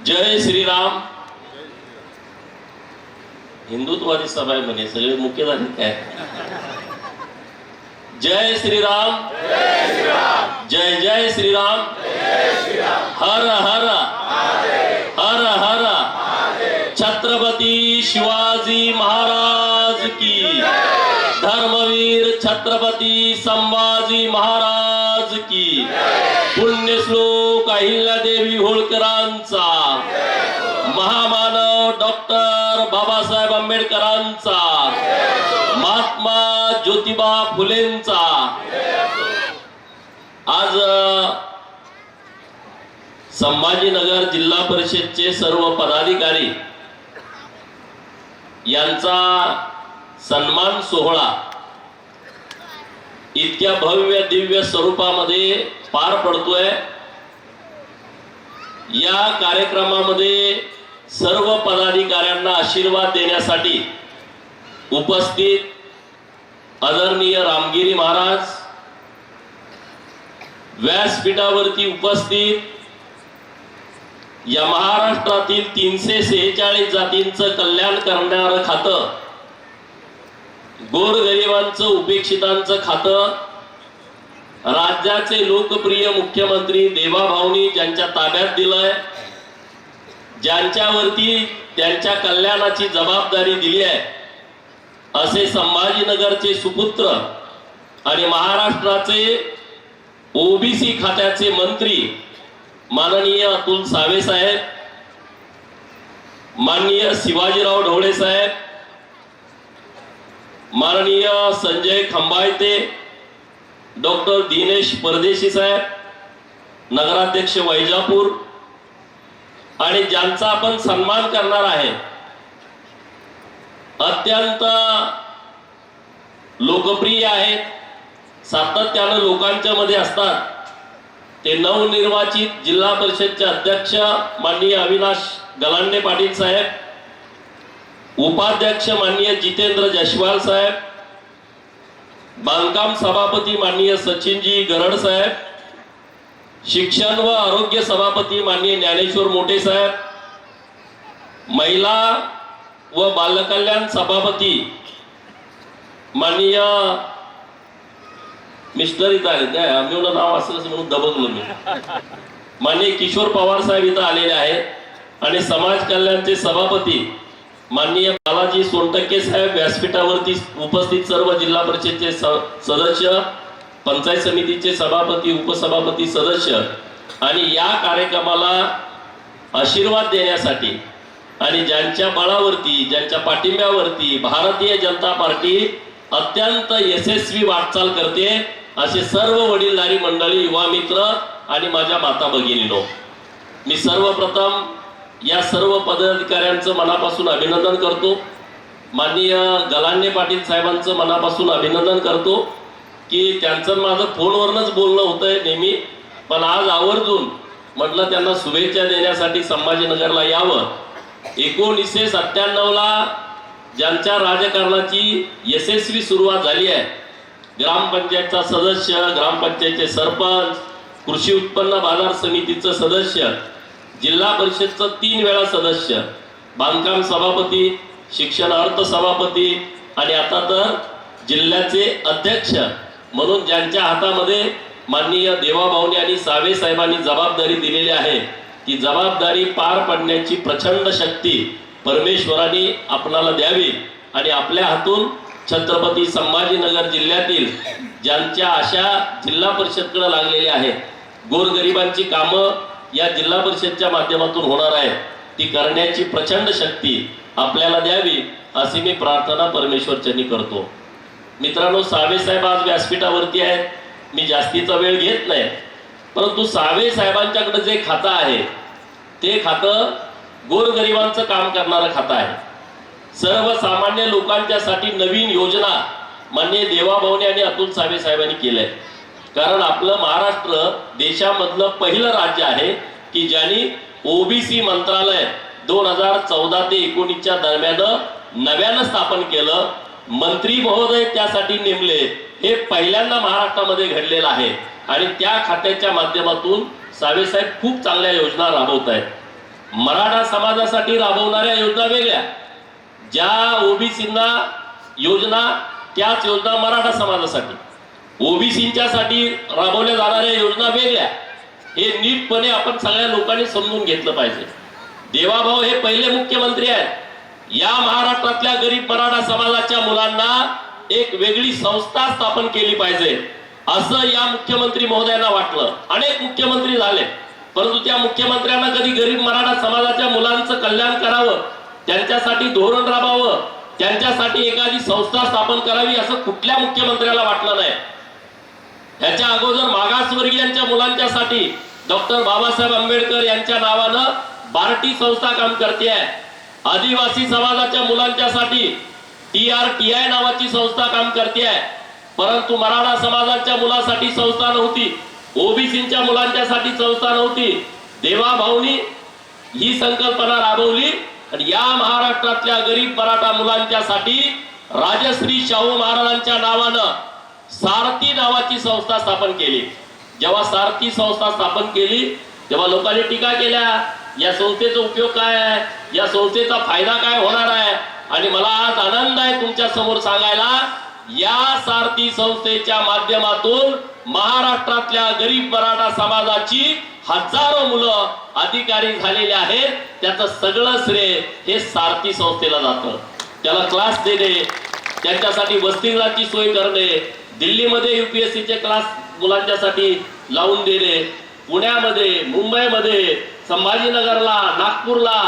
जय श्रीराम. हिंदुत्ववादी सभा आहे म्हणे, सगळे मुख्य झाले काय? जय श्रीराम. जय जय श्रीराम. हर हर हर हर छत्रपती शिवाजी महाराज की. धर्मवीर छत्रपती संभाजी महाराज की. पुण्यश्लोक अहिल्यादेवी होळकरांचा, महामानव डॉक्टर बाबासाहेब आंबेडकरांचा, महात्मा ज्योतिबा फुलेंचा. आज संभाजीनगर जिल्हा परिषदचे सर्व पदाधिकारी यांचा सन्मान सोहळा इतक्या भव्य दिव्य स्वरूपामध्ये पार पडतोय. या कार्यक्रमामध्ये सर्व पदाधिकाऱ्यांना आशीर्वाद देण्यासाठी उपस्थित आदरणीय रामगिरी महाराज, व्यासपीठावरती उपस्थित या महाराष्ट्रातील 346 जातींचं कल्याण करणारं खातं, गोरगरिबांचं उपेक्षितांचं खातं, राज्याचे लोकप्रिय मुख्यमंत्री देवाभाऊनी ज्यांच्या ताब्यात दिलंय, ज्यांच्यावरती त्यांच्या कल्याणाची जबाबदारी दिली आहे, असे संभाजीनगरचे सुपुत्र आणि महाराष्ट्राचे ओबीसी खात्याचे मंत्री माननीय अतुल सावे साहेब, माननीय शिवाजीराव ढवळे साहेब, माननीय संजय खंबायते, डॉक्टर दिनेश परदेशी साहेब, नगराध्यक्ष वैजापूर, आणि ज्यांचा आपण सन्मान करणार आहे, अत्यंत लोकप्रिय आहेत, सातत्यानं लोकांच्या मध्ये असतात, ते नवनिर्वाचित जिल्हा परिषदचे अध्यक्ष माननीय अविनाश गलांडे पाटील साहेब, उपाध्यक्ष माननीय जितेंद्र जयस्वाल साहेब, बांधकाम सभापती माननीय सचिनजी गरड साहेब, शिक्षण व आरोग्य सभापती माननीय ज्ञानेश्वर मोठे साहेब, महिला व बालकल्याण सभापती माननीय मिस्टर इथं आले, काय आम्ही नाव असं म्हणून दबकलो मी, माननीय किशोर पवार साहेब इथं आलेले आहेत, आणि समाज कल्याणचे सभापती माननीय बालाजी सोनटक्के साहेब, व्यासपीठावरती उपस्थित सर्व जिल्हा परिषदचे सदस्य, पंचायत समितीचे सभापती, उपसभापती, सदस्य, आणि या कार्यक्रमाला आशीर्वाद देण्यासाठी आणि ज्यांच्या बळावरती, ज्यांच्या पाठिंब्यावरती भारतीय जनता पार्टी अत्यंत यशस्वी वाटचाल करते, असे सर्व वडीलधारी मंडळी, युवा मित्र आणि माझ्या माता भगिनींनो, मी सर्वप्रथम या सर्व पदाधिकाऱ्यांचं मनापासून अभिनंदन करतो. माननीय गलांडे पाटील साहेबांचं मनापासून अभिनंदन करतो की त्यांचं माझं फोनवरनच बोलणं होतंय नेहमी, पण आज आवर्जून म्हटलं त्यांना शुभेच्छा देण्यासाठी संभाजीनगरला यावं. 1997ला ज्यांच्या राजकारणाची यशस्वी सुरुवात झाली आहे, ग्रामपंचायतचा सदस्य, ग्रामपंचायतचे सरपंच, कृषी उत्पन्न बाजार समितीचं सदस्य, जिल्हा परिषदचं 3 वेळा सदस्य, बांधकाम सभापती, शिक्षण अर्थ सभापती, आणि आता तर जिल्ह्याचे अध्यक्ष म्हणून ज्यांच्या हातामध्ये माननीय देवाभाऊनी आणि सावे साहेबांनी जबाबदारी दिलेली आहे, ती जबाबदारी पार पाडण्याची प्रचंड शक्ती परमेश्वराने आपणाला द्यावी, आणि आपल्या हातून छत्रपती संभाजीनगर जिल्ह्यातील ज्यांच्या आशा जिल्हा परिषदकडे लागलेल्या आहेत, गोरगरिबांची कामं या जिल्हा परिषदच्या माध्यमातून होणार आहे, ती करण्याची प्रचंड शक्ती आपल्याला द्यावी, अशी मी प्रार्थना परमेश्वरचरणी करतो. मित्रांनो, सावे साहेब आज व्यासपीठावरती आहेत, मी जास्तीचा वेळ घेत नाही, परंतु सावे साहेबांच्याकडे जे खातं आहे ते खातं गोरगरिबांचं काम करणारं खातं आहे. सर्वसामान्य लोकांच्यासाठी नवीन योजना माननीय देवाभाऊनी आणि अतुल सावे साहेबांनी केलंय. कारण आपलं महाराष्ट्र देशामधलं पहिलं राज्य आहे की ज्यांनी ओबीसी मंत्रालय 2014 ते 19च्या दरम्यान नव्यानं स्थापन केलं. मंत्री महोदय त्यासाठी नेमले, हे पहिल्यांदा महाराष्ट्रामध्ये घडलेलं आहे, आणि त्या खात्याच्या माध्यमातून सावे साहेब खूप चांगल्या योजना राबवत आहेत. मराठा समाजासाठी राबवणाऱ्या योजना वेगळ्या, ज्या ओबीसींना योजना त्याच योजना मराठा समाजासाठी, ओबीसींच्या साठी राबवल्या जाणाऱ्या योजना वेगळ्या. हे नीटपणे आपण सगळ्या लोकांनी समजून घेतलं पाहिजे. देवाभाऊ हे पहिले मुख्यमंत्री आहेत. या महाराष्ट्रातल्या गरीब मराठा समाजाच्या मुलांना एक वेगळी संस्था स्थापन केली पाहिजे असं या मुख्यमंत्री महोदयांना वाटलं. अनेक मुख्यमंत्री झाले, परंतु त्या मुख्यमंत्र्यांना कधी गरीब मराठा समाजाच्या मुलांचं कल्याण करावं, त्यांच्यासाठी धोरण राबावं, त्यांच्यासाठी एखादी संस्था स्थापन करावी असं कुठल्या मुख्यमंत्र्याला वाटलं नाही. ह्याच्या अगोदर मागासवर्गीयांच्या मुलांच्यासाठी डॉक्टर बाबासाहेब आंबेडकर यांच्या नावानं बार्टी संस्था काम करते आहे. आदिवासी समाजाच्या मुलांच्यासाठी TRTI नावाची संस्था काम करते आहे. परंतु मराठा समाजाच्या मुलासाठी संस्था नव्हती, ओबीसींच्या मुलांच्यासाठी संस्था नव्हती. देवाभाऊनी ही संकल्पना राबवली आणि या महाराष्ट्रातल्या गरीब मराठा मुलांच्यासाठी राजश्री शाहू महाराजांच्या नावानं सारथी नावाची संस्था स्थापन केली. जेव्हा सारथी संस्था स्थापन केली तेव्हा लोकांनी टीका केल्या, या संस्थेचा उपयोग काय आहे, या संस्थेचा फायदा काय होणार आहे. आणि मला आज आनंद आहे तुमच्या समोर सांगायला, या सारथी संस्थेच्या माध्यमातून महाराष्ट्रातल्या गरीब मराठा समाजाची हजारो मुलं अधिकारी झालेले आहेत. त्याचं सगळं श्रेय हे सारथी संस्थेला जातं. त्याला क्लास देणे, त्यांच्यासाठी वसतिगृहाची सोय करणे, दिल्लीमध्ये UPSCचे क्लास मुलांच्यासाठी लावून देणे, पुण्यामध्ये, मुंबईमध्ये, संभाजीनगरला, नागपूरला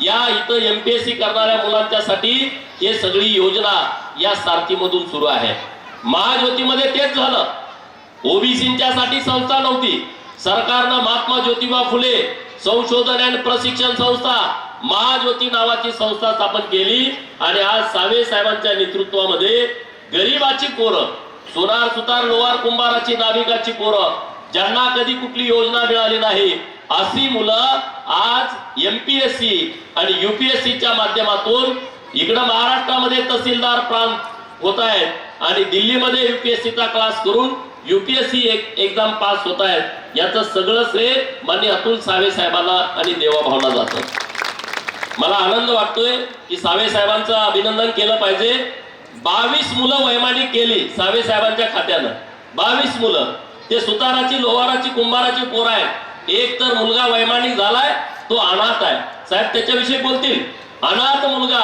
या इथं MPSC करणाऱ्या मुलांच्यासाठी हे सगळी योजना या सारथीमधून सुरू आहे. महाज्योतीमध्ये तेच झालं. ओबीसींच्यासाठी संस्था नव्हती, सरकारनं महात्मा ज्योतिबा फुले संशोधन आणि प्रशिक्षण संस्था महाज्योती नावाची संस्था स्थापन केली. आणि आज सावे साहेबांच्या नेतृत्वामध्ये गरीबाची पोरं, सोनार सुतार लोहार कुंभाराची नाभिकाची पोरं, ज्यांना कधी कुठली योजना मिळाली नाही, अशी मुलं आज MPSC आणि UPSCच्या माध्यमातून इकडं महाराष्ट्रामध्ये तहसीलदार प्रांत होत आहेत आणि दिल्लीमध्ये UPSCचा क्लास करून UPSC एक्झाम पास होत आहेत. याचं सगळं श्रेय माननीय अतुल सावे साहेबांना आणि देवाभाऊंना जातं. मला आनंद वाटतोय की सावे साहेबांचं अभिनंदन केलं पाहिजे. 22 मुलं वैमानिक केली सावे साहेबांच्या खात्यानं. 22 मुलं, ते सुताराची लोहाराची कुंभाराची पोर आहेत. एक तर मुलगा वैमानिक झालाय, तो अनाथ आहे. साहेब त्याच्याविषयी बोलतील. अनाथ मुलगा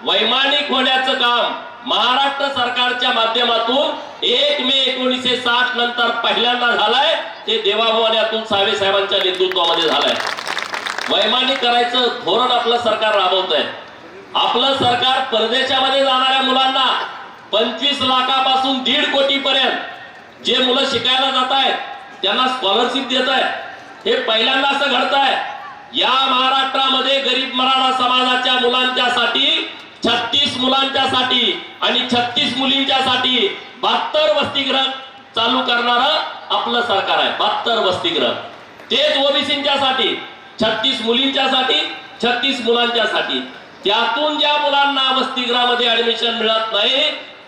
वैमानिक होण्याचं काम महाराष्ट्र सरकारच्या माध्यमातून 1 मे 1960 नंतर पहिल्यांदा झालाय. ते देवाभाऊ आणि अतुल सावे साहेबांच्या नेतृत्वामध्ये झालाय. वैमानिक करायचं धोरण आपलं सरकार राबवत आहे. आपलं सरकार परदेशामध्ये जाणाऱ्या मुलांना 25 लाखापासून 1.5 कोटी पर्यंत जे मुलं शिकायला जात आहेत त्यांना स्कॉलरशिप देत आहे. हे पहिल्यांदा असं घडत आहे. या महाराष्ट्रामध्ये गरीब मराठा समाजाच्या मुलांच्यासाठी 36 मुलांच्यासाठी आणि 36 मुलींच्यासाठी 72 वसतिगृह चालू करणारं आपलं सरकार आहे. 72 वसतिगृह, तेच ओबीसींच्यासाठी 36 मुलींच्यासाठी, 36 मुलांच्यासाठी. त्यातून ज्या मुलांना वसतिगृहामध्ये ऍडमिशन मिळत नाही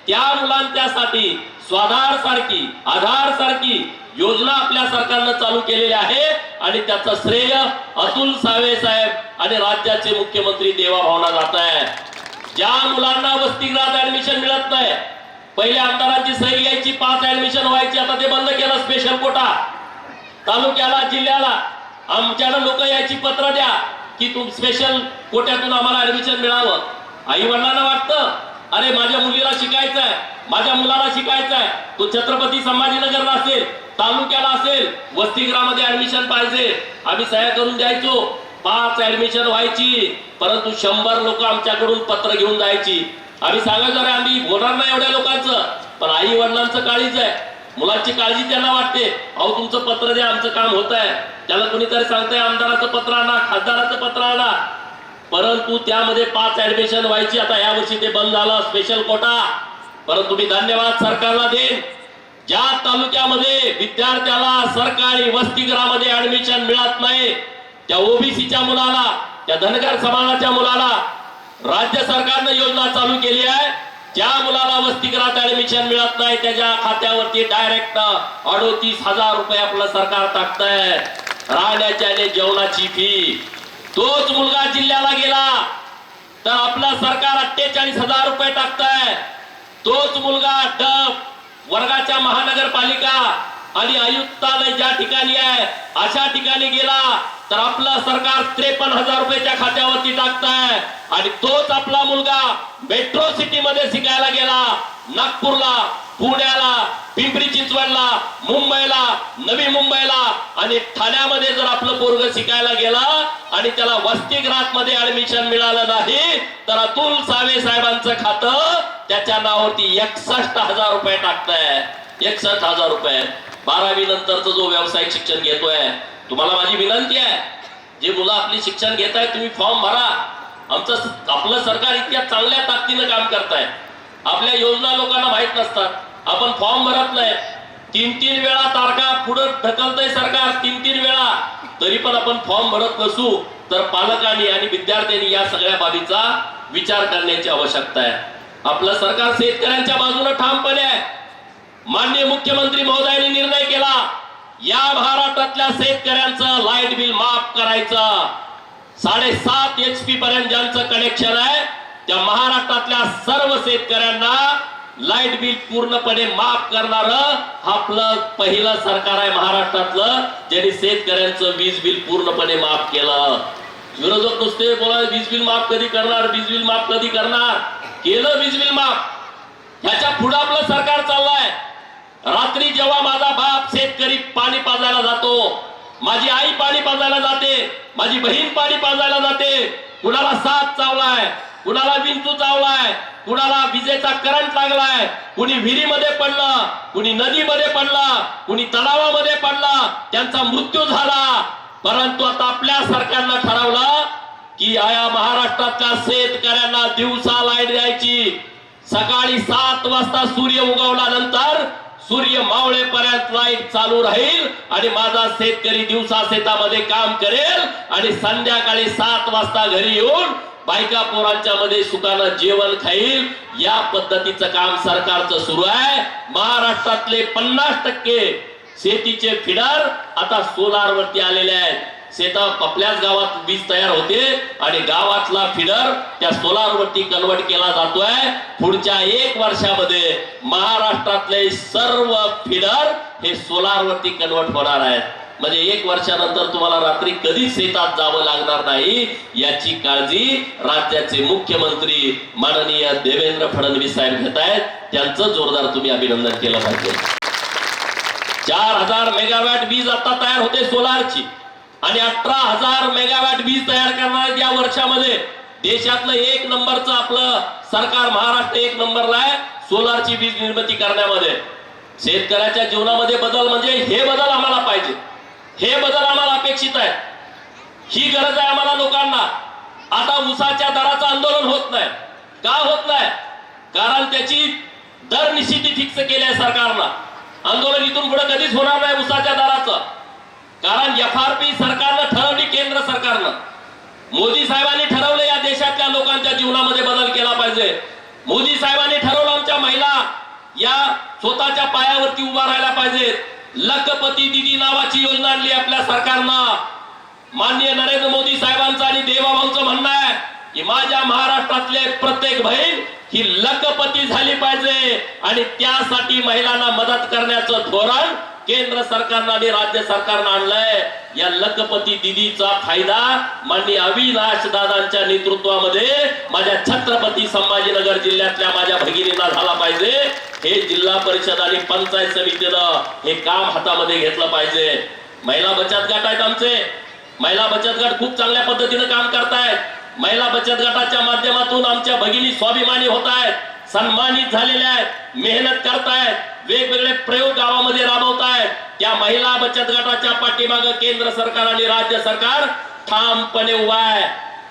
त्या मुलांच्यासाठी स्वाधार सारखी, आधार सारखी योजना आपल्या सरकारनं चालू केलेली आहे. आणि त्याचं श्रेय अतुल सावे साहेब आणि राज्याचे मुख्यमंत्री देवाभाऊंना जात आहे. ज्या मुलांना वसतिगृहात ऍडमिशन मिळत नाही, पहिले आमदारांची सही घ्यायची, 5 ऍडमिशन व्हायची, आता ते बंद केलं. स्पेशल कोटा तालुक्याला, जिल्ह्याला आमच्याकडे लोक यायची पत्र द्या की तुम स्पेशल कोट्यातून आम्हाला ऍडमिशन मिळावं. आई वडिलांना वाटतं अरे माझ्या मुलीला शिकायचं आहे, माझ्या मुलाला शिकायचं आहे, तो छत्रपती संभाजीनगरला असेल, तालुक्याला असेल, वसतिगृहामध्ये ऍडमिशन पाहिजे. आम्ही सह्या करून द्यायचो, 5 ऍडमिशन व्हायची, परंतु 100 लोक आमच्याकडून पत्र घेऊन जायची. आम्ही सांगायचो अरे आम्ही बोलणार नाही एवढ्या लोकांचं, पण आई वडिलांचं काळीच आहे, मुलांची काळजी त्यांना वाटते. अहो तुमचं पत्र द्या, आमचं काम होत आहे. त्याला कोणीतरी सांगतंय आमदाराचं पत्र आणा, खासदाराचं पत्र आणा, परंतु त्यामध्ये 5 ऍडमिशन व्हायची. आता या वर्षी ते बंद झालं, स्पेशल कोटा. परंतु मी धन्यवाद सरकारला देईन, ज्या तालुक्यामध्ये विद्यार्थ्याला सरकारी वसतिगृहामध्ये ऍडमिशन मिळत नाही त्या ओबीसीच्या मुलाला, त्या धनगर समाजाच्या मुलाला राज्य सरकारनं योजना चालू केली आहे. ज्या मुलाला वसतिगृहात ऍडमिशन मिळत नाही त्याच्या खात्यावरती डायरेक्ट 38,000 रुपये आपलं सरकार टाकतंय. राहण्याची आणि जेवणाची फी तोच मुलगा जिल्ह्याला गेला तर आपलं सरकार 48,000 रुपये टाकतंय. तोच मुलगा वर्गाच्या महानगरपालिका आणि आयुक्तालय ज्या ठिकाणी आहे अशा ठिकाणी गेला तर आपलं सरकार 53,000 रुपयाच्या खात्यावरती टाकतंय. आणि तोच आपला मुलगा मेट्रो सिटी मध्ये शिकायला गेला, नागपूरला, पुण्याला, पिंपरी चिंचवडला, मुंबईला, नवी मुंबईला आणि ठाण्यामध्ये जर आपलं पोरग शिकायला गेला आणि त्याला वसतिगृहात मध्ये ऍडमिशन मिळालं नाही तर अतुल सावे साहेबांचं खातं त्याच्या नावावरती 61,000 रुपये टाकतंय. 61,000 रुपये. 12वी नंतरचं जो व्यावसायिक शिक्षण घेतोय, तुम्हाला माझी विनंती आहे, जे मुलं आपली शिक्षण घेत आहे तुम्ही फॉर्म भरा. आपलं सरकार इतक्या चांगल्या ताकदीनं काम करताय. आपल्या योजना लोकांना माहित नसतात. आपण फॉर्म भरत नाही, 3-3 वेळा तारखा पुढे ढकलतंय सरकार, 3-3 वेळा. तरी पण आपण फॉर्म भरत नसू तर पालकांनी आणि विद्यार्थ्यांनी या सगळ्या बाबीचा विचार करण्याची आवश्यकता आहे. आपलं सरकार शेतकऱ्यांच्या बाजूने ठामपणे आहे. माननीय मुख्यमंत्री महोदयांनी निर्णय केला, या महाराष्ट्रातल्या शेतकऱ्यांचं लाईट बिल माफ करायचं. 7.5 HP पर्यंत ज्यांचं कनेक्शन आहे त्या महाराष्ट्रातल्या सर्व शेतकऱ्यांना लाईट बिल पूर्णपणे माफ करणारं आपलं पहिलं सरकार आहे महाराष्ट्रातलं, ज्यांनी शेतकऱ्यांचं वीज बिल पूर्णपणे माफ केलं. विरोधक नुसते बोला वीज बिल माफ कधी करणार, वीज बिल माफ कधी करणार. केलं वीज बिल माफ. ह्याच्या पुढे आपलं सरकार चाललंय. रात्री जेव्हा माझा बाप शेतकरी पाणी पाजायला जातो, माझी आई पाणी पाजायला जाते, माझी बहीण पाणी पाजायला जाते, कुणाला साप चावलाय, कुणाला विंचू चावलाय, कुणाला विजेचा करंट लागलाय, कुणी विहिरीमध्ये पडलं, कुणी नदीमध्ये पडलं, कुणी तलावामध्ये पडलं, त्यांचा मृत्यू झाला. परंतु आता आपल्या सरकारनं ठरवलं की या महाराष्ट्रातल्या शेतकऱ्यांना दिवसा लाईट द्यायची. सकाळी 7 वाजता सूर्य उगवल्यानंतर सूर्य मावळेपर्यंत लाईट चालू राहील आणि माझा शेतकरी दिवसा शेतामध्ये काम करेल आणि संध्याकाळी 7 वाजता घरी येऊन बायका पोरांच्या मध्ये सुखानं जेवण खाईल. या पद्धतीचं काम सरकारचं सुरू आहे. महाराष्ट्रातले 50% शेतीचे फिडर आता सोलार वरती आलेले आहेत. शेता आपल्याच गावात वीज तयार होते आणि गावातला फिडर त्या सोलार वरती कन्वर्ट केला जातोय. पुढच्या 1 वर्षामध्ये महाराष्ट्रातले सर्व फिडर हे सोलार वरती कन्वर्ट होणार आहेत. म्हणजे 1 वर्षानंतर तुम्हाला रात्री कधीच शेतात जावं लागणार नाही. याची काळजी राज्याचे मुख्यमंत्री माननीय देवेंद्र फडणवीस साहेब घेत आहेत. त्यांचं जोरदार तुम्ही अभिनंदन केलं पाहिजे. 4,000 मेगावॅट वीज आता तयार होते सोलारची आणि 18,000 मेगावॅट वीज तयार करणार या वर्षामध्ये. देशातलं 1 नंबरचं आपलं सरकार महाराष्ट्र 1 नंबरला आहे सोलारची वीज निर्मिती करण्यामध्ये. शेतकऱ्याच्या जीवनामध्ये बदल म्हणजे हे बदल आम्हाला पाहिजे, हे बदल आम्हाला अपेक्षित आहे. ही गरज आहे आम्हाला लोकांना. आता ऊसाच्या दराचं आंदोलन होत नाही. का होत नाही? कारण त्याची दर निश्चिती फिक्स केली आहे सरकारनं. आंदोलन इथून पुढे कधीच होणार नाही ऊसाच्या दराचं. कारण FRP सरकारनं ठरवली, केंद्र सरकारनं. मोदी साहेबांनी ठरवलं या देशातल्या लोकांच्या जीवनामध्ये बदल केला पाहिजे. मोदी साहेबांनी ठरवलं आमच्या महिला या स्वतःच्या पायावरती उभा राहायला पाहिजेत. लखपती दीदी नावाची योजना आणली आपल्या सरकारनं. माननीय नरेंद्र मोदी साहेबांचं आणि देवाभाऊंचं म्हणणं आहे की माझ्या महाराष्ट्रातले प्रत्येक बहीण ही लखपती झाली पाहिजे आणि त्यासाठी महिलांना मदत करण्याचं धोरण केंद्र सरकारनं आणि राज्य सरकारनं आणलंय. या लखपती दीदीचा फायदा माननीय अविनाश दादांच्या नेतृत्वामध्ये माझ्या छत्रपती संभाजीनगर जिल्ह्यातल्या माझ्या भगिनींना झाला पाहिजे. हे जिल्हा परिषद आणि पंचायत समितीनं हे काम हातामध्ये घेतलं पाहिजे. महिला बचत गट आहेत आमचे. महिला बचत गट खूप चांगल्या पद्धतीनं काम करतायत. महिला बचत गटाच्या माध्यमातून आमच्या भगिनी स्वाभिमानी होत आहेत, सन्मानित झालेल्या आहेत, मेहनत करतायत, वेगवेगळे प्रयोग गावामध्ये राबवतायत. त्या महिला बचत गटाच्या पाठीमागे केंद्र सरकार आणि राज्य सरकार ठामपणे उभा आहे,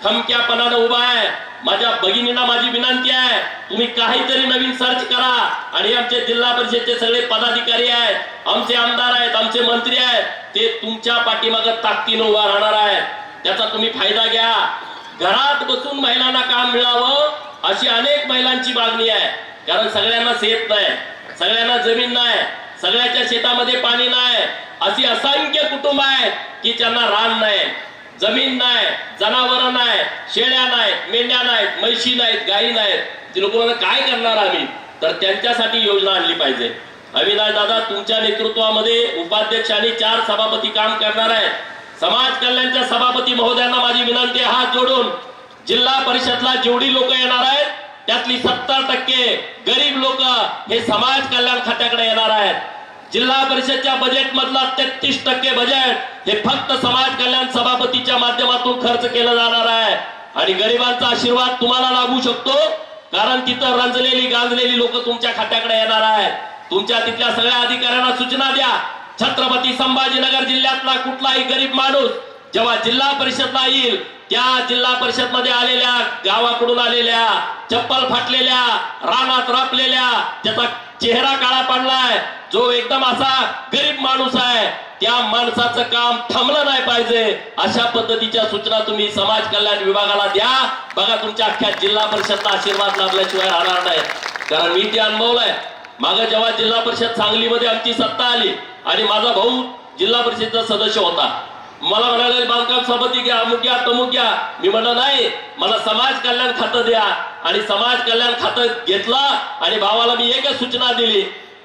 खमक्यापणाने उभा आहे. माझ्या भगिनींना माझी विनंती आहे, तुम्ही काहीतरी नवीन सर्च करा आणि आमचे जिल्हा परिषदचे सगळे पदाधिकारी आहेत, आमचे आमदार आहेत, आमचे मंत्री आहेत, ते तुमच्या पाठीमागे ताकदीने उभा राहणार आहेत. त्याचा तुम्ही फायदा घ्या. घरात बसून महिलांना काम मिळावं अशी अनेक महिलांची मागणी आहे. कारण सगळ्यांना शेत नाही, सगळ्यांना जमीन नाही, सगळ्याच्या शेतामध्ये पाणी नाही. अशी असंख्य कुटुंब आहेत की ज्यांना रान नाही, जमीन नाही, जनावर नाही, शेळ्या नाहीत, मेंढ्या नाहीत, म्हैशी नाहीत, गायी नाहीत, ती लोक काय करणार आम्ही? तर त्यांच्यासाठी योजना आणली पाहिजे. अविनाश दादा तुमच्या नेतृत्वामध्ये उपाध्यक्ष आणि 4 सभापती काम करणार आहेत. समाज कल्याणच्या सभापती महोदयांना माझी विनंती आहे, हात जोडून जिल्हा परिषदला जेवढी लोक येणार आहेत त्यातली 70% गरीब लोक हे समाज कल्याण खात्याकडे येणार आहेत. जिल्हा परिषदच्या बजेट मधला 33% बजेट हे फक्त समाज कल्याण सभापतीच्या माध्यमातून खर्च केलं जाणार आहे. आणि गरिबांचा आशीर्वाद तुम्हाला लाभू शकतो, कारण तिथं रंजलेली गांजलेली लोक तुमच्या खात्याकडे येणार आहेत. तुमच्या तिथल्या सगळ्या अधिकाऱ्यांना सूचना द्या, छत्रपती संभाजीनगर जिल्ह्यातला कुठलाही गरीब माणूस जेव्हा जिल्हा परिषदला येईल, त्या जिल्हा परिषद मध्ये आलेल्या, गावाकडून आलेल्या, चप्पल फाटलेल्या, रानात रापलेल्या, त्याचा चेहरा काळा पडलाय, जो एकदम असा गरीब माणूस आहे, त्या माणसाचं काम थांबलं नाही पाहिजे. अशा पद्धतीच्या सूचना तुम्ही समाज कल्याण विभागाला द्या. बघा तुमच्या अख्ख्या जिल्हा परिषदला आशीर्वाद लाभल्याशिवाय राहणार नाही. कारण मी ते अनुभवलंय. मागे जेव्हा जिल्हा परिषद सांगलीमध्ये आमची सत्ता आली आणि माझा भाऊ जिल्हा परिषदचा सदस्य होता, मला म्हणाले बांधकाम सभापती घ्या, अमुक घ्या, तमुक घ्या. मी म्हणलं नाही, मला समाज कल्याण खातं द्या. आणि समाज कल्याण खातं घेतलं आणि भावाला मी एकच सूचना दिली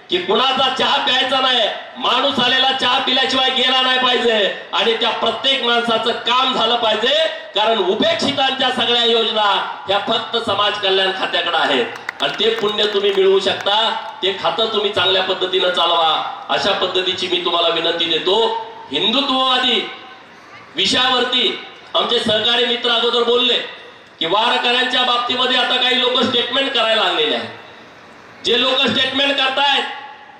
की कुणाचा चहा प्यायचा नाही, माणूस आलेला चहा पिल्याशिवाय गेला नाही पाहिजे. आणि त्या प्रत्येक माणसाचं काम झालं पाहिजे, कारण उपेक्षितांच्या सगळ्या योजना ह्या फक्त समाज कल्याण खात्याकडे आहेत. आणि ते पुण्य तुम्ही मिळवू शकता, ते खातं तुम्ही चांगल्या पद्धतीनं चालवा. अशा पद्धतीची मी तुम्हाला विनंती देतो. हिंदुत्ववादी विषयावरती आमचे सहकारी मित्र अगोदर बोलले की वारकऱ्यांच्या बाबतीमध्ये आता काही लोक स्टेटमेंट करायला लागलेले आहेत. जे लोक स्टेटमेंट करतायत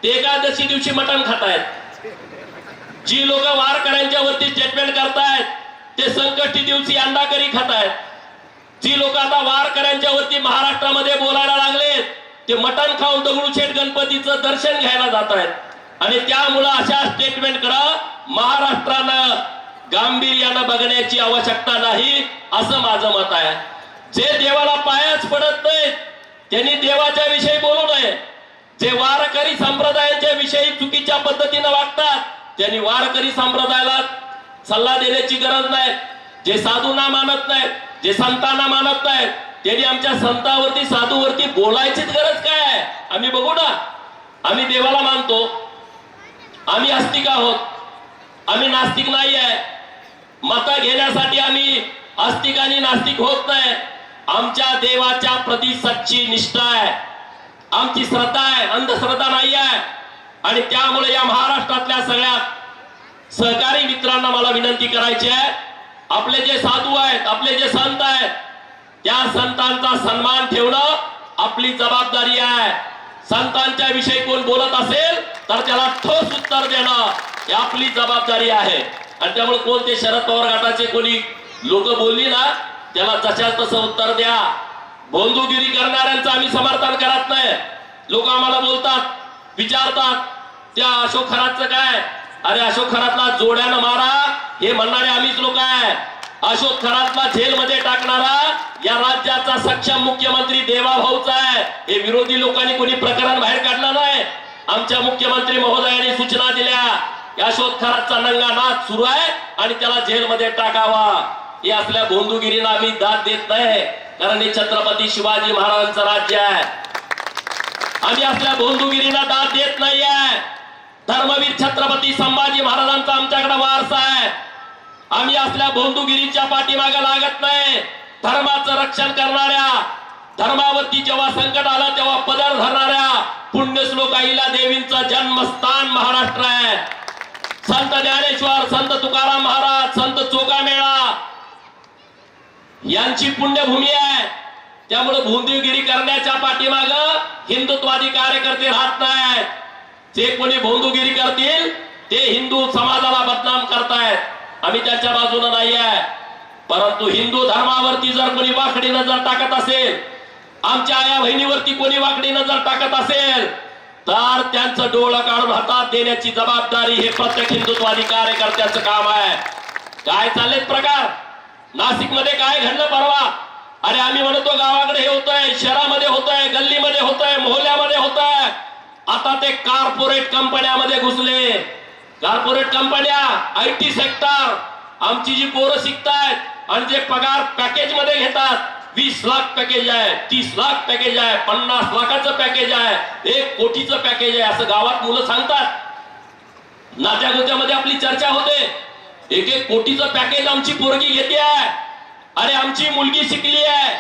ते एकादशी दिवशी मटण खातायत. जी लोक वारकऱ्यांच्या वरती स्टेटमेंट करतायत ते संकष्टी दिवशी अंडा करी खातायत. जी लोक आता वारकऱ्यांच्या वरती महाराष्ट्रामध्ये बोलायला लागलेत ते मटण खाऊन दगडूशेठ गणपतीचं दर्शन घ्यायला जात आहेत. आणि त्यामुळं अशा स्टेटमेंट करा महाराष्ट्रानं गांभीर्यानं बघण्याची आवश्यकता नाही, असं माझं मत आहे. जे देवाला पायाच पडत नाहीत त्यांनी देवाच्या विषयी बोलू नये. जे वारकरी संप्रदायाच्या विषयी चुकीच्या पद्धतीनं वागतात त्यांनी वारकरी संप्रदायाला सल्ला देण्याची गरज नाही. जे साधूंना मानत नाहीत, जे संतांना मानत नाहीत, त्यांनी आमच्या संतांवरती, साधूवरती बोलायचीच गरज काय आहे? आम्ही बघू ना, आम्ही देवाला मानतो, आम्ही आस्तिक आहोत, आम्ही नास्तिक नाही आहे. मतं घेण्यासाठी आम्ही आस्तिक आणि नास्तिक होत नाही. आमच्या देवाच्या प्रति सच्ची निष्ठा आहे, आमची श्रद्धा आहे, अंधश्रद्धा नाही आहे. आणि त्यामुळे या महाराष्ट्रातल्या सगळ्या सहकारी मित्रांना मला विनंती करायची आहे, आपले जे साधू आहेत, आपले जे संत आहेत, त्या संतांचा सन्मान ठेवणं आपली जबाबदारी आहे. संतांच्या विषयी कोण बोलत असेल तर त्याला ठोस उत्तर देणं ही आपली जबाबदारी आहे. आणि त्यामुळे कोण ते शरद पवार गटाचे कोणी लोक बोलली ना, त्याला जशाच तसं उत्तर द्या. भोंदूगिरी करणाऱ्यांचं आम्ही समर्थन करत नाही. लोक आम्हाला बोलतात, विचारतात त्या अशोक खरातचं काय? अरे अशोक खरातला जोड्यानं मारा हे म्हणणारे आम्हीच लोक आहे. अशोक खरातला जेलमध्ये टाकणारा या राज्याचा सक्षम मुख्यमंत्री देवाभाऊचा आहे. हे विरोधी लोकांनी कोणी प्रकरण बाहेर काढलं नाही. आमच्या मुख्यमंत्री महोदयांनी सूचना दिल्या, अशोक खरातचा नंगा नाच सुरू आहे आणि त्याला जेलमध्ये टाकावा. हे असल्या भोंदूगिरीला आम्ही दाद देत नाही, कारण हे छत्रपती शिवाजी महाराजांचं राज्य आहे. आम्ही असल्या भोंदूगिरीला दाद देत नाहीये. धर्मवीर छत्रपती संभाजी महाराजांचा आमच्याकडे वारसा आहे. आम्ही असल्या भोंदूगिरीच्या पाठीमागे लागत नाही. धर्माचं रक्षण करणाऱ्या, धर्मावरती जेव्हा संकट आलं तेव्हा पदर धरणाऱ्या पुण्यश्लोक अहिल्या देवींचं जन्मस्थान महाराष्ट्र आहे. संत ज्ञानेश्वर, संत तुकाराम महाराज, संत चोखामेळा यांची पुण्यभूमी आहे. त्यामुळे भोंदूगिरी करण्याच्या पाठीमाग हिंदुत्वादी कार्यकर्ते राहत नाहीत. जे कोणी भोंदूगिरी करतील ते हिंदू समाजाला बदनाम करतायत. आम्ही त्याच्या बाजूने नाही आहे. परंतु हिंदू धर्मावरती जर कोणी वाकडी नजर टाकत असेल, आमच्या आया बहिणीवरती कोणी वाकडी नजर टाकत असेल, तर त्यांचं डोळं काढून हातात देण्याची जबाबदारी हे प्रत्येक हिंदुत्वादी कार्यकर्त्याचं काम आहे. काय चाललेत प्रकार? नाशिक मध्ये काय घडलं परवा? अरे आम्ही म्हणतो गावाकडे हे होतंय, शहरामध्ये होतंय, गल्लीमध्ये होतंय, मोहल्ल्यामध्ये होतंय. आता ते कॉर्पोरेट कंपन्यामध्ये घुसले. कॉर्पोरेट कंपन्या, आयटी सेक्टर, आमची जी पोरं शिकतायत आणि जे पगार पॅकेज मध्ये घेतात, 20 लाख पॅकेज आहे, 30 लाख पॅकेज आहे, 50 लाखाचं पॅकेज आहे, 1 कोटीचं पॅकेज आहे, असं गावात मुलं सांगतात. नात्या गोत्यामध्ये आपली चर्चा होते. 1 कोटीचं पॅकेज आमची पोरगी घेते आहे. अरे आमची मुलगी शिकली आहे,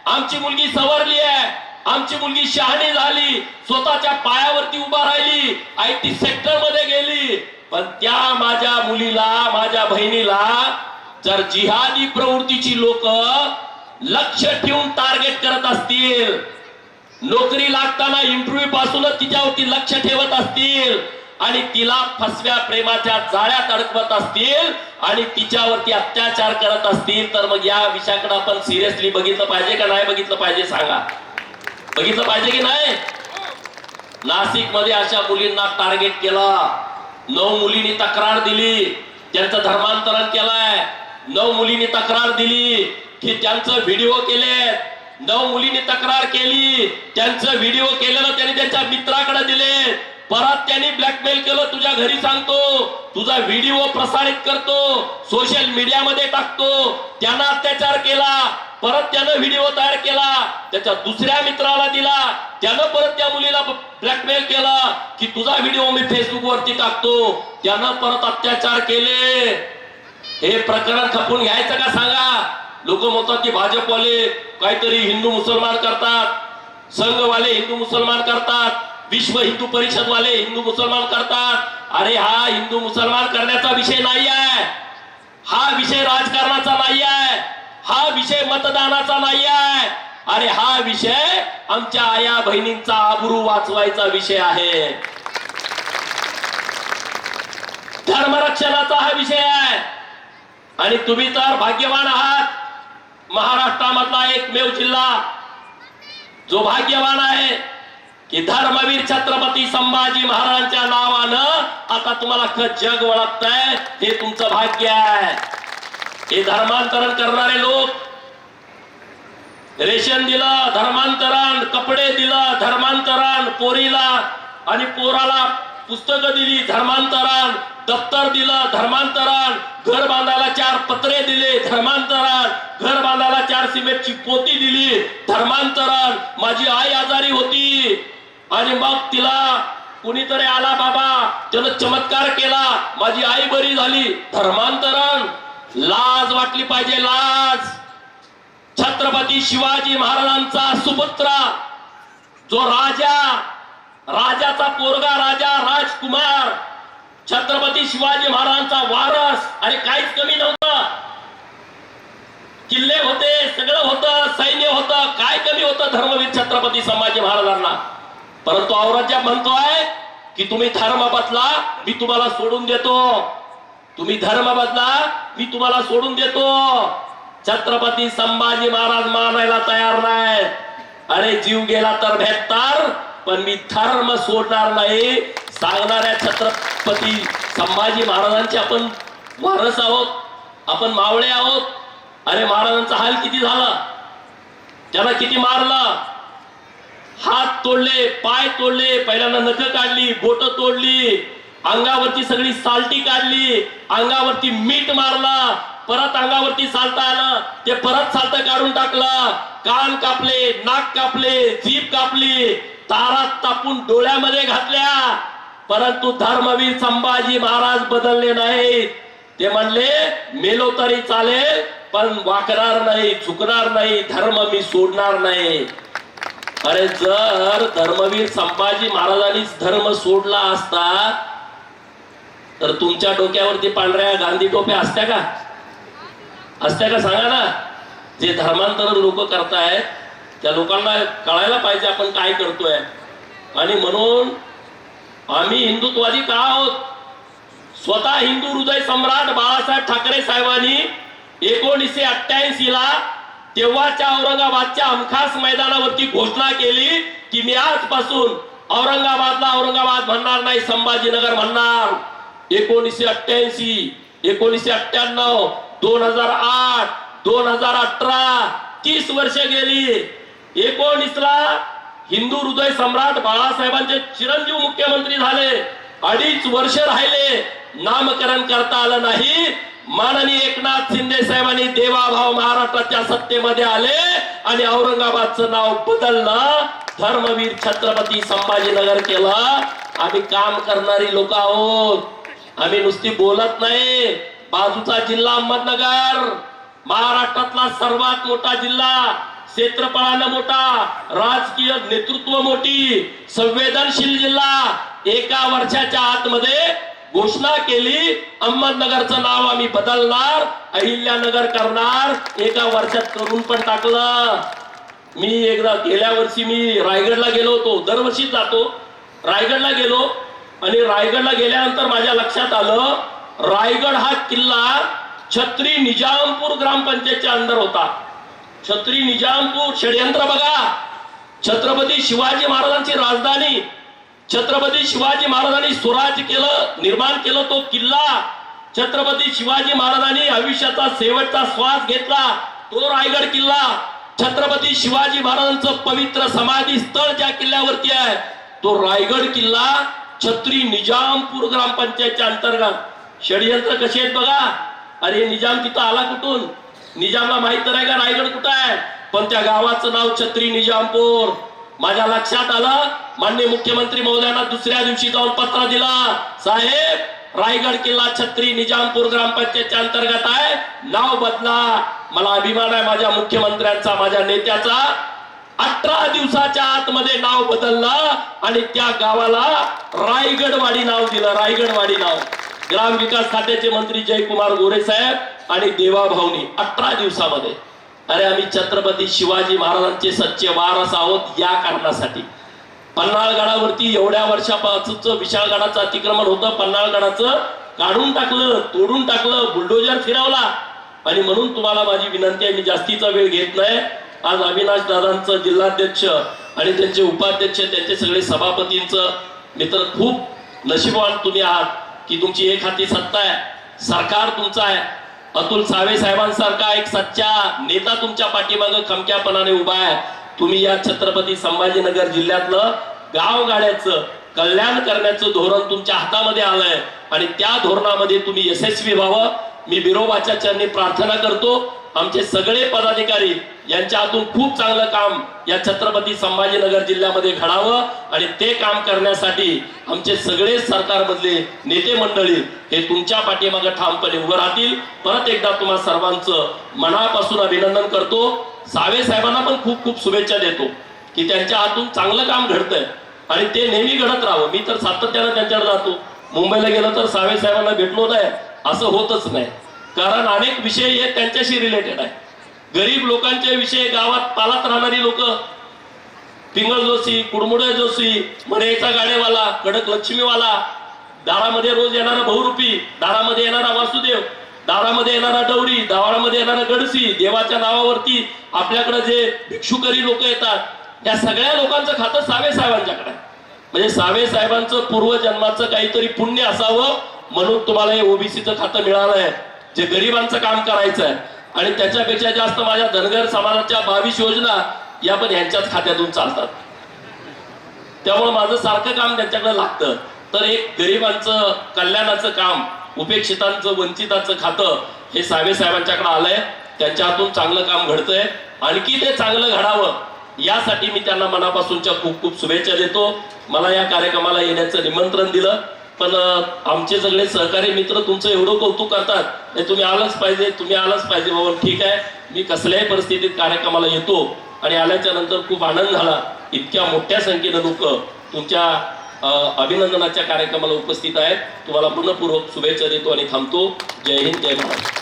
आमची मुलगी सवरली आहे, आमची मुलगी शहाणी झाली, स्वतःच्या पायावरती उभा राहिली, IT सेक्टर मध्ये गेली. पण त्या माझ्या मुलीला, माझ्या बहिणीला जर जिहादी प्रवृत्तीची लोक लक्ष ठेवून टार्गेट करत असतील, नोकरी लागताना इंटरव्ह्यू पासूनच तिच्यावरती लक्ष ठेवत असतील आणि तिला फसव्या प्रेमाच्या जाळ्यात अडकवत असतील आणि तिच्यावरती अत्याचार करत असतील, तर मग या विषयाकडे आपण सिरियसली बघितलं पाहिजे का नाही बघितलं पाहिजे? सांगा, बघितलं पाहिजे की नाही? नाशिक मध्ये अशा मुलींना टार्गेट केलं. 9 मुलींनी तक्रार दिली, त्यांचं धर्मांतरण केलंय. 9 मुलींनी तक्रार दिली की त्यांचं व्हिडिओ केले. 9 मुलींनी तक्रार केली, त्यांचं व्हिडिओ केलेलं त्यांनी त्यांच्या मित्राकडे दिले. परत त्यांनी ब्लॅकमेल केलं, तुझ्या घरी सांगतो, तुझा व्हिडिओ प्रसारित करतो, सोशल मीडिया मध्ये टाकतो. त्यांना अत्याचार केला. परत त्यानं व्हिडिओ तयार केला, त्याच्या दुसऱ्या मित्राला दिला. त्यानं परत त्या मुलीला ब्लॅकमेल केला की तुझा व्हिडिओ मी फेसबुक वरती टाकतो. त्यानं परत अत्याचार केले. हे प्रकरण खपून घ्यायचं का सांगा? लोक म्हणतात की भाजपवाले काहीतरी हिंदू मुसलमान करतात, संघवाले हिंदू मुसलमान करतात, विश्व हिंदू परिषद वाले हिंदू मुसलमान करतात. अरे हा हिंदू मुसलमान करण्याचा विषय नाही आहे, हा विषय राजकारणाचा नाही आहे, हा विषय मतदानाचा नाही आहे. अरे हा विषय आमच्या आया बहिणींचा आबरू वाचवायचा विषय आहे, धर्मरक्षणाचा हा विषय आहे. आणि तुम्ही तर भाग्यवान आहात, महाराष्ट्रामधला एकमेव जिल्हा जो भाग्यवान आहे की धर्मवीर छत्रपती संभाजी महाराजांच्या नावानं आता तुम्हाला जग ओळखतंय. हे तुमचं भाग्य आहे. हे धर्मांतरण करणारे लोक, रेशन दिलं धर्मांतरण, कपडे दिलं धर्मांतरण पोरीला, आणि पोराला पुस्तकं दिली धर्मांतरण, दप्तर दिलं धर्मांतरण, घर बांधायला 4 पत्रे दिले धर्मांतरण, घर बांधायला 4 सिमेंटची पोती दिली धर्मांतरण. माझी आई आजारी होती आणि मग तिला कुणीतरी आला बाबा, त्यानं चमत्कार केला, माझी आई बरी झाली धर्मांतरण. लाज वाटली पाहिजे, लाज. छत्रपती शिवाजी महाराजांचा सुपुत्र, जो राजाचा पोरगा, राजा राजकुमार, छत्रपती शिवाजी महाराजांचा वारस. अरे काहीच कमी नव्हतं, किल्ले होते, सगळं होतं, सैन्य होतं, काय कमी होतं धर्मवीर छत्रपती संभाजी महाराजांना. परंतु औरंगजेब म्हणतोय की तुम्ही धर्म बदला, मी तुम्हाला सोडून देतो. तुम्ही धर्म बदला, मी तुम्हाला सोडून देतो. छत्रपती संभाजी महाराज मानायला तयार नाही. अरे जीव गेला तर भेटणार, पण मी धर्म सोडणार नाही. सांगणाऱ्या छत्रपती संभाजी महाराजांचे आपण वारस आहोत, आपण मावळे आहोत. अरे महाराजांचा हाल किती झाला, त्याला किती मारलं, हात तोडले, पाय तोडले, पहिल्यांदा नख काढली, बोट तोडली, अंगावरती सगळी साल्टी काढली, अंगावरती मीठ मारला, परत अंगावरती सालता आलं, ते परत सालत काढून टाकलं, कान कापले, नाक कापले, जीभ कापली, तारात तापून डोळ्यामध्ये घातल्या. परंतु धर्मवीर संभाजी महाराज बदलले नाहीत. ते म्हणले मेलो तरी चालेल, पण वाकणार नाही, झुकणार नाही, धर्म मी सोडणार नाही. अरे जर धर्मवीर संभाजी महाराजांनीच धर्म सोडला असता तर तुमच्या डोक्यावरती पांढऱ्या गांधी टोप्या असत्या का? असत्या का सांगा ना. जे धर्मांतरण लोक करतायत त्या लोकांना कळायला पाहिजे आपण काय करतोय. आणि म्हणून आम्ही हिंदुत्ववादी का आहोत? स्वतः हिंदू हृदय सम्राट बाळासाहेब ठाकरे साहेबांनी 1988 ला तेव्हाच्या औरंगाबादच्या हमखास मैदानावरती घोषणा केली की मी आजपासून औरंगाबादला औरंगाबाद म्हणणार नाही, संभाजीनगर म्हणणार. 1988, 1998, 2008, 2018, 30 वर्ष गेली. 19 ला हिंदू हृदय सम्राट बाळासाहेबांचे चिरंजीव मुख्यमंत्री झाले. 2.5 वर्ष राहिले, नामकरण करता आलं नाही. माननीय एकनाथ शिंदे साहेबांनी देवाभाव महाराष्ट्राच्या सत्तेमध्ये आले आणि औरंगाबादचं नाव बदललं, धर्मवीर छत्रपती संभाजीनगर केलं. आम्ही काम करणारी लोक आहोत, आम्ही नुसती बोलत नाही. बाजूचा जिल्हा अहमदनगर महाराष्ट्रातला सर्वात मोठा जिल्हा, क्षेत्रफळानं मोठा, राजकीय नेतृत्व मोठी, संवेदनशील जिल्हा. एका वर्षाच्या आतमध्ये घोषणा केली, अहमदनगरचं नाव आम्ही बदलणार, अहिल्यानगर करणार. एका वर्षात करून पण टाकलं. मी एकदा गेल्या वर्षी मी रायगडला गेलो होतो, दरवर्षी जातो. रायगडला गेलो आणि रायगडला गेल्यानंतर माझ्या लक्षात आलं, रायगड हा किल्ला छत्री निजामपूर ग्रामपंचायतच्या अंदर होता. छत्री निजामपूर, षडयंत्र बघा. छत्रपती शिवाजी महाराजांची राजधानी, छत्रपती शिवाजी महाराजांनी स्वराज्य केलं, निर्माण केलं तो किल्ला. छत्रपती शिवाजी महाराजांनी आयुष्याचा शेवटचा श्वास घेतला तो रायगड किल्ला. छत्रपती शिवाजी महाराजांचं पवित्र समाधी स्थळ ज्या किल्ल्यावरती आहे तो रायगड किल्ला छत्री निजामपूर ग्रामपंचायतच्या अंतर्गत. षडयंत्र कसे आहेत बघा. अरे निजाम तिथं आला कुठून? निजामला माहित तर आहे का रायगड कुठं आहे? पण त्या गावाचं नाव छत्री निजामपूर. माझ्या लक्षात आलं, माननीय मुख्यमंत्री महोदयांना दुसऱ्या दिवशी जाऊन पत्र दिला, साहेब रायगड किल्ला छत्री निजामपूर ग्रामपंचायतच्या अंतर्गत आहे, नाव बदला. मला अभिमान आहे माझ्या मुख्यमंत्र्यांचा, माझ्या नेत्याचा. 18 दिवसाच्या आतमध्ये नाव बदललं आणि त्या गावाला रायगडवाडी नाव दिलं. रायगडवाडी नाव. ग्रामविकास खात्याचे मंत्री जयकुमार गोरे साहेब आणि देवाभाऊनी 18 दिवसामध्ये. अरे आम्ही छत्रपती शिवाजी महाराजांचे सच्चे वारस आहोत. या कारणासाठी पन्हाळगडावरती एवढ्या वर्षापासूनच विशाळगडाचं अतिक्रमण होतं, पन्हाळगडाचं काढून टाकलं, तोडून टाकलं, बुलडोजर फिरवला. आणि म्हणून तुम्हाला माझी विनंती आहे, मी जास्तीचा वेळ घेत नाही. आज अविनाश दादांचं जिल्हाध्यक्ष आणि त्यांचे उपाध्यक्ष, त्यांचे सगळे सभापतींचं मित्र, खूप नशीबवान तुम्ही आहात की तुमची एक हाती सत्ता आहे, सरकार तुमचं आहे. अतुल सावे साहेबांसारखा एक सच्चा नेता तुमच्या पाठीमागे खमक्यापणाने उभा आहे. तुम्ही या छत्रपती संभाजीनगर जिल्ह्यातलं गावगाड्याचं कल्याण करण्याचं धोरण तुमच्या हातामध्ये आलंय आणि त्या धोरणामध्ये तुम्ही यशस्वी व्हावं. मी बिरोबाच्या चरणी प्रार्थना करतो. आमचे सगळे पदाधिकारी यांच्या हातून खूप चांगलं काम या छत्रपती संभाजीनगर जिल्ह्यामध्ये घडावं आणि ते काम करण्यासाठी आमचे सगळे सरकारमधले नेते मंडळी हे तुमच्या पाठीमागे ठामपणे उभं राहतील. परत एकदा तुम्हा सर्वांचं मनापासून अभिनंदन करतो. सावे साहेबांना पण खूप खूप शुभेच्छा देतो की त्यांच्या हातून चांगलं काम घडतंय आणि ते नेहमी घडत राहावं. मी तर सातत्यानं त्यांच्याकडे जातो. मुंबईला गेलो तर सावे साहेबांना भेटलो नाही असं होतच नाही, कारण अनेक विषय हे त्यांच्याशी रिलेटेड आहे. गरीब लोकांचे विषय, गावात पालात राहणारी लोक, पिंगळ जोशी, कुडमुडे जोशी, मरेचा गाडेवाला, कडक लक्ष्मीवाला, दारामध्ये रोज येणारा बहुरूपी, दारामध्ये येणारा वासुदेव, दारामध्ये येणारा डवरी, दारामध्ये येणारा गडसी, देवाच्या नावावरती आपल्याकडे जे भिक्षुकरी लोक येतात, या सगळ्या लोकांचं खातं सावे साहेबांच्याकडे. म्हणजे सावे साहेबांचं पूर्वजन्माचं काहीतरी पुण्य असावं म्हणून तुम्हाला हे ओबीसीचं खातं मिळालंय, जे गरिबांचं काम करायचं आहे. आणि त्याच्यापेक्षा जास्त माझ्या धनगर समाजाच्या 22 योजना या पण यांच्याच खात्यातून चालतात. त्यामुळे माझं सारखं काम त्यांच्याकडे लागतं. तर एक गरिबांचं कल्याणाचं काम, उपेक्षितांचं, वंचितांचं खातं हे सावे साहेबांच्याकडे आलंय. त्यांच्या हातून चांगलं काम घडतंय. आणखी ते चांगलं घडावं यासाठी मी त्यांना मनापासूनच्या खूप खूप शुभेच्छा देतो. मला या कार्यक्रमाला येण्याचं निमंत्रण दिलं, पण आमचे सगळे सहकारी मित्र तुमचं एवढं कौतुक करतात, तुम्ही आलंच पाहिजे, तुम्ही आलंच पाहिजे. बाबा ठीक आहे, मी कसल्याही परिस्थितीत कार्यक्रमाला येतो. आणि आल्याच्या नंतर खूप आनंद झाला. इतक्या मोठ्या संख्येनं लोक तुमच्या अभिनंदनाच्या कार्यक्रमाला उपस्थित आहेत. तुम्हाला पूर्णपूर्वक शुभेच्छा देतो आणि थांबतो. जय हिंद, जय महाराष्ट्र.